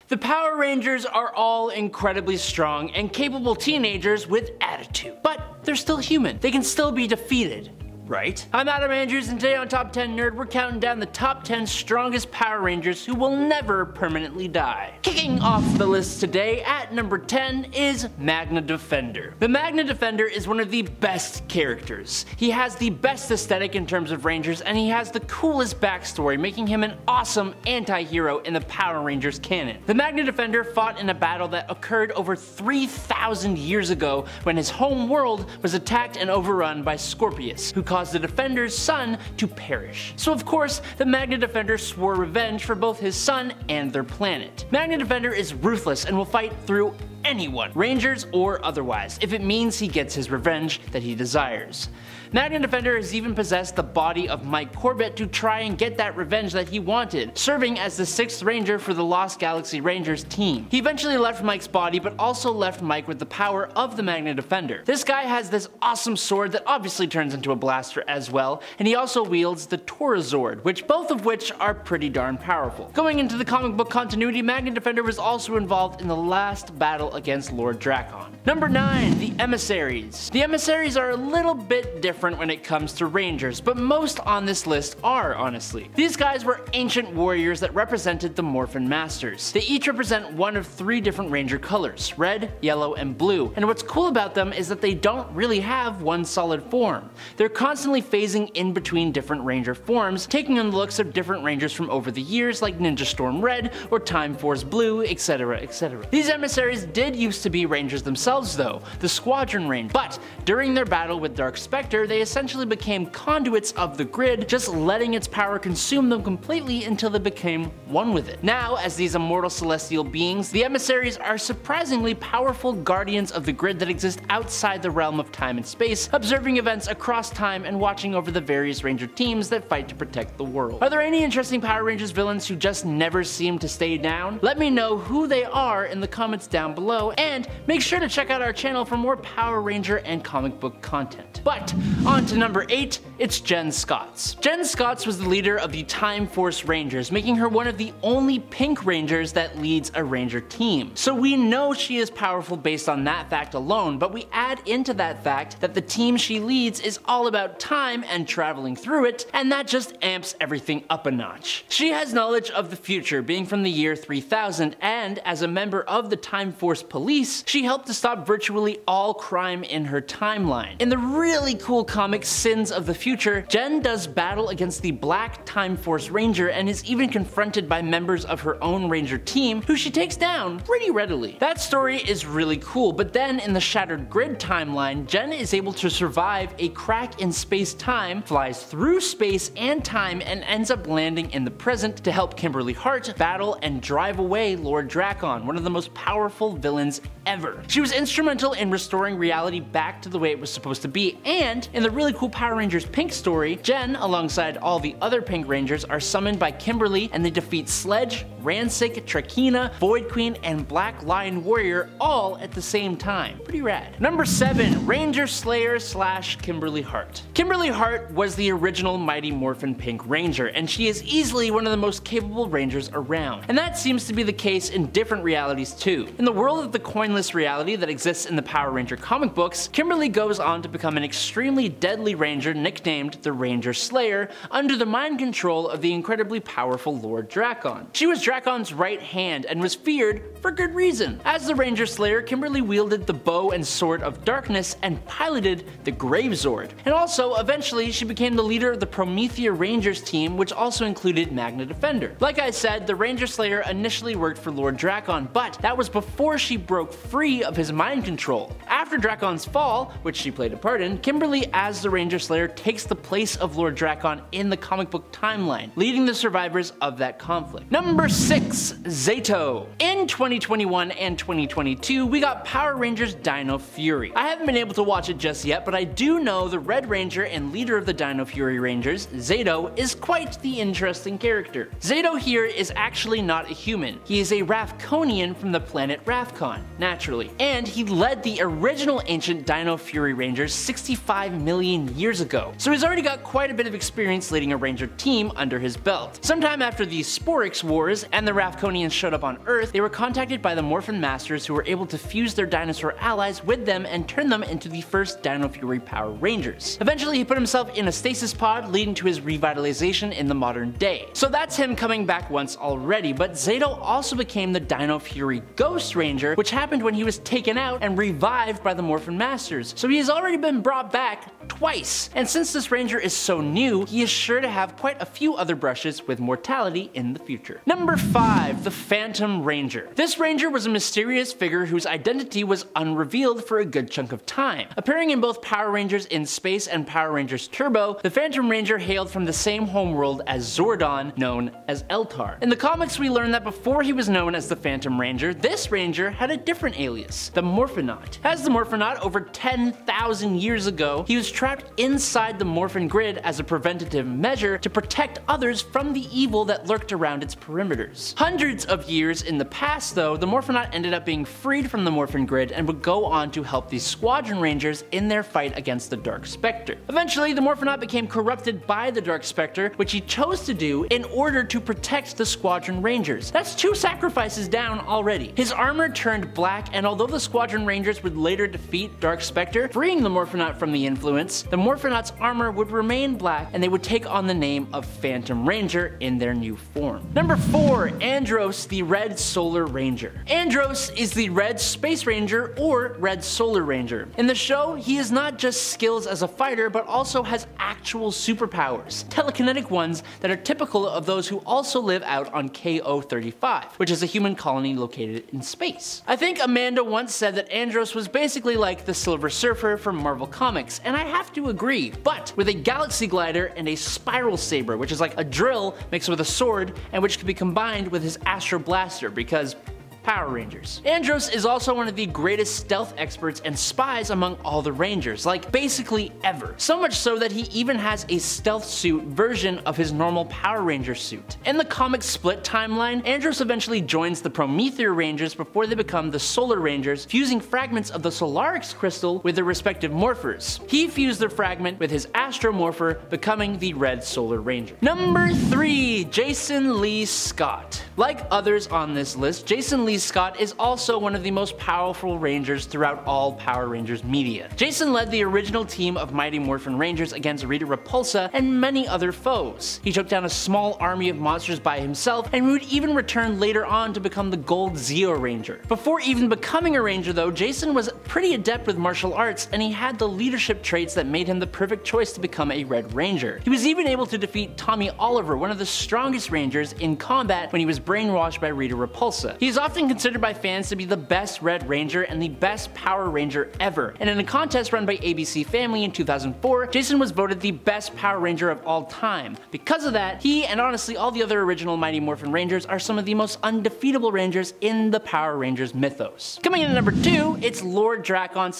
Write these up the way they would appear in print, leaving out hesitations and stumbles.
The Power Rangers are all incredibly strong and capable teenagers with attitude, but they're still human. They can still be defeated. Right? I'm Adam Andrews, and today on Top 10 Nerd, we're counting down the top 10 strongest Power Rangers who will never permanently die. Kicking off the list today at number 10 is Magna Defender. The Magna Defender is one of the best characters. He has the best aesthetic in terms of Rangers, and he has the coolest backstory, making him an awesome anti-hero in the Power Rangers canon. The Magna Defender fought in a battle that occurred over 3,000 years ago when his home world was attacked and overrun by Scorpius, who caused the Defender's son to perish. So of course, the Magna Defender swore revenge for both his son and their planet. Magna Defender is ruthless and will fight through anyone, Rangers or otherwise, if it means he gets his revenge that he desires. Magna Defender has even possessed the body of Mike Corbett to try and get that revenge that he wanted, serving as the 6th Ranger for the Lost Galaxy Rangers team. He eventually left Mike's body, but also left Mike with the power of the Magna Defender. This guy has this awesome sword that obviously turns into a blaster as well, and he also wields the Torazord, both of which are pretty darn powerful. Going into the comic book continuity, Magna Defender was also involved in the last battle against Lord Drakon. Number 9, the Emissaries. The Emissaries are a little bit different when it comes to Rangers, but most on this list are, honestly. These guys were ancient warriors that represented the Morphin Masters. They each represent one of 3 different Ranger colors, red, yellow, and blue, and what's cool about them is that they don't really have one solid form. They're constantly phasing in between different Ranger forms, taking on the looks of different Rangers from over the years like Ninja Storm Red or Time Force Blue, etc, etc. These Emissaries did used to be Rangers themselves though, the Squadron Range, but during their battle with Dark Spectre, they essentially became conduits of the grid, just letting its power consume them completely until they became one with it. Now, as these immortal celestial beings, the Emissaries are surprisingly powerful guardians of the grid that exist outside the realm of time and space, observing events across time and watching over the various Ranger teams that fight to protect the world. Are there any interesting Power Rangers villains who just never seem to stay down? Let me know who they are in the comments down below, and make sure to check out our channel for more Power Ranger and comic book content. But on to number 8, it's Jen Scotts. Jen Scotts was the leader of the Time Force Rangers, making her one of the only pink Rangers that leads a Ranger team. So we know she is powerful based on that fact alone, but we add into that fact that the team she leads is all about time and traveling through it, and that just amps everything up a notch. She has knowledge of the future, being from the year 3000, and as a member of the Time Force Police, she helped to stop virtually all crime in her timeline. In the really cool comic Sins of the Future, Jen does battle against the Black Time Force Ranger and is even confronted by members of her own Ranger team, who she takes down pretty readily. That story is really cool, but then in the Shattered Grid timeline, Jen is able to survive a crack in space-time, flies through space and time, and ends up landing in the present to help Kimberly Hart battle and drive away Lord Drakon, one of the most powerful villains ever. She was instrumental in restoring reality back to the way it was supposed to be, and in the really cool Power Rangers Pink story, Jen, alongside all the other Pink Rangers, are summoned by Kimberly and they defeat Sledge, Ransik, Trakina, Void Queen, and Black Lion Warrior all at the same time. Pretty rad. Number 7, Ranger Slayer / Kimberly Hart. Kimberly Hart was the original Mighty Morphin Pink Ranger, and she is easily one of the most capable Rangers around. And that seems to be the case in different realities too. In the world of the coinless reality that exists in the Power Ranger comic books, Kimberly goes on to become an extremely deadly Ranger nicknamed the Ranger Slayer, under the mind control of the incredibly powerful Lord Drakon. She was Drakon's right hand and was feared for good reason. As the Ranger Slayer, Kimberly wielded the bow and sword of darkness and piloted the Gravezord. And also, eventually, she became the leader of the Promethea Rangers team, which also included Magna Defender. Like I said, the Ranger Slayer initially worked for Lord Drakon, but that was before she broke free of his mind control. After Drakon's fall, which she played a part in, Kimberly as the Ranger Slayer takes the place of Lord Drakon in the comic book timeline, leading the survivors of that conflict. Number 6, Zayto. In 2021 and 2022, we got Power Rangers Dino Fury. I haven't been able to watch it just yet, but I do know the Red Ranger and leader of the Dino Fury Rangers, Zayto, is quite the interesting character. Zayto here is actually not a human. He is a Rathkonian from the planet Rathkon, naturally, and he led the original ancient Dino Fury Rangers 65 million years ago, so he's already got quite a bit of experience leading a Ranger team under his belt. Sometime after the Sporix Wars and the Ravkonians showed up on Earth, they were contacted by the Morphin Masters, who were able to fuse their dinosaur allies with them and turn them into the first Dino Fury Power Rangers. Eventually he put himself in a stasis pod, leading to his revitalization in the modern day. So that's him coming back once already, but Zato also became the Dino Fury Ghost Ranger, which happened when he was taken out and revived by the Morphin Masters. So he has already been brought back twice, and since this Ranger is so new, he is sure to have quite a few other brushes with mortality in the future. Number 5, the Phantom Ranger. This Ranger was a mysterious figure whose identity was unrevealed for a good chunk of time. Appearing in both Power Rangers in Space and Power Rangers Turbo, the Phantom Ranger hailed from the same homeworld as Zordon, known as Eltar. In the comics, we learn that before he was known as the Phantom Ranger, this Ranger had a different alias, the Morphonaut. As the Morphonaut over 10,000 years ago, he was trapped inside the Morphin Grid as a preventative measure to protect others from the evil that lurked around its perimeters. Hundreds of years in the past though, the Morphonaut ended up being freed from the Morphin Grid and would go on to help the Squadron Rangers in their fight against the Dark Spectre. Eventually, the Morphonaut became corrupted by the Dark Spectre, which he chose to do in order to protect the Squadron Rangers. That's 2 sacrifices down already. His armor turned black, and although the Squadron Rangers would later defeat Dark Spectre, freeing the Morphonaut from the influence, the Morphonaut's armor would remain black and they would take on the name of Phantom Ranger in their new form. Number 4, Andros, the Red Solar Ranger. Andros is the Red Space Ranger or Red Solar Ranger. In the show, he is not just skills as a fighter, but also has actual superpowers, telekinetic ones that are typical of those who also live out on KO-35, which is a human colony located in space. I think Amanda once said that Andros was basically like the Silver Surfer from Marvel Comics, and I have to agree, but with a galaxy glider and a spiral saber, which is like a drill mixed with a sword, and which can be combined with his Astro Blaster, because Power Rangers. Andros is also one of the greatest stealth experts and spies among all the Rangers, like basically ever. So much so that he even has a stealth suit version of his normal Power Ranger suit. In the comic split timeline, Andros eventually joins the Promethea Rangers before they become the Solar Rangers, fusing fragments of the Solarix crystal with their respective morphers. He fused their fragment with his Astro Morpher, becoming the Red Solar Ranger. Number 3, Jason Lee Scott. Like others on this list, Jason Lee Scott is also one of the most powerful Rangers throughout all Power Rangers media. Jason led the original team of Mighty Morphin Rangers against Rita Repulsa and many other foes. He took down a small army of monsters by himself, and would even return later on to become the Gold Zeo Ranger. Before even becoming a Ranger though, Jason was pretty adept with martial arts, and he had the leadership traits that made him the perfect choice to become a Red Ranger. He was even able to defeat Tommy Oliver, one of the strongest Rangers, in combat when he was brainwashed by Rita Repulsa. He is often considered by fans to be the best Red Ranger and the best Power Ranger ever, and in a contest run by ABC Family in 2004, Jason was voted the best Power Ranger of all time. Because of that, he and honestly all the other original Mighty Morphin Rangers are some of the most undefeatable Rangers in the Power Rangers mythos. Coming in at number 2, it's Lord Drakon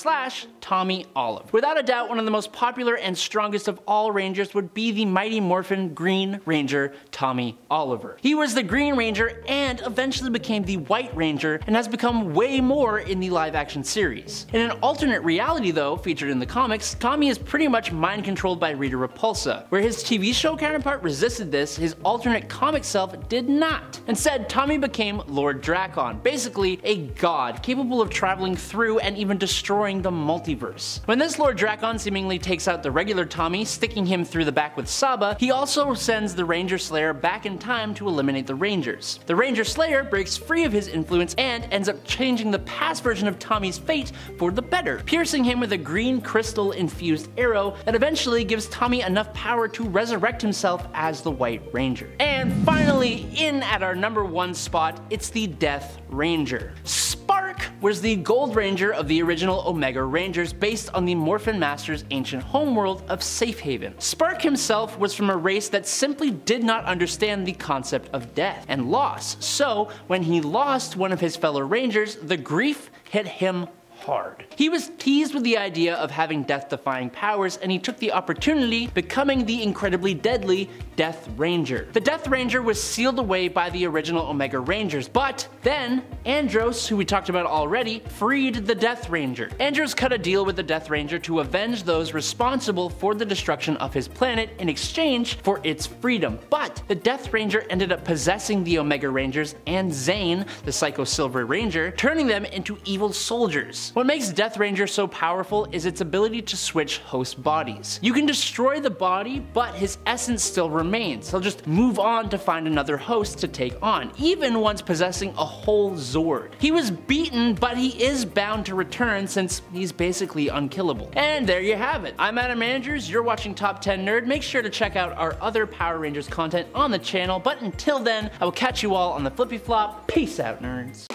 / Tommy Oliver. Without a doubt, one of the most popular and strongest of all Rangers would be the Mighty Morphin Green Ranger, Tommy Oliver. He was the Green Ranger and eventually became the White Ranger, and has become way more in the live action series. In an alternate reality though, featured in the comics, Tommy is pretty much mind controlled by Rita Repulsa. Where his TV show counterpart resisted this, his alternate comic self did not. Instead, Tommy became Lord Drakon, basically a god capable of traveling through and even destroying the multiverse. When this Lord Drakon seemingly takes out the regular Tommy, sticking him through the back with Saba, he also sends the Ranger Slayer back in time to eliminate the Rangers. The Ranger Slayer breaks free of his influence and ends up changing the past version of Tommy's fate for the better, piercing him with a green crystal infused arrow that eventually gives Tommy enough power to resurrect himself as the White Ranger. And finally, in at our number 1 spot, it's the Death Ranger. Spark was the Gold Ranger of the original Omega Rangers, based on the Morphin Masters' ancient homeworld of Safe Haven. Spark himself was from a race that simply did not understand the concept of death and loss, so when he lost one of his fellow Rangers, the grief hit him hard. He was teased with the idea of having death-defying powers, and he took the opportunity, becoming the incredibly deadly Death Ranger. The Death Ranger was sealed away by the original Omega Rangers, but then Andros, who we talked about already, freed the Death Ranger. Andros cut a deal with the Death Ranger to avenge those responsible for the destruction of his planet in exchange for its freedom, but the Death Ranger ended up possessing the Omega Rangers and Zane, the Psycho Silver Ranger, turning them into evil soldiers. What makes Death Ranger so powerful is its ability to switch host bodies. You can destroy the body, but his essence still remains. He'll just move on to find another host to take on, even once possessing a whole Zord. He was beaten, but he is bound to return since he's basically unkillable. And there you have it. I'm Adam Andrews, you're watching Top 10 Nerd. Make sure to check out our other Power Rangers content on the channel, but until then, I will catch you all on the flippy flop. Peace out, nerds.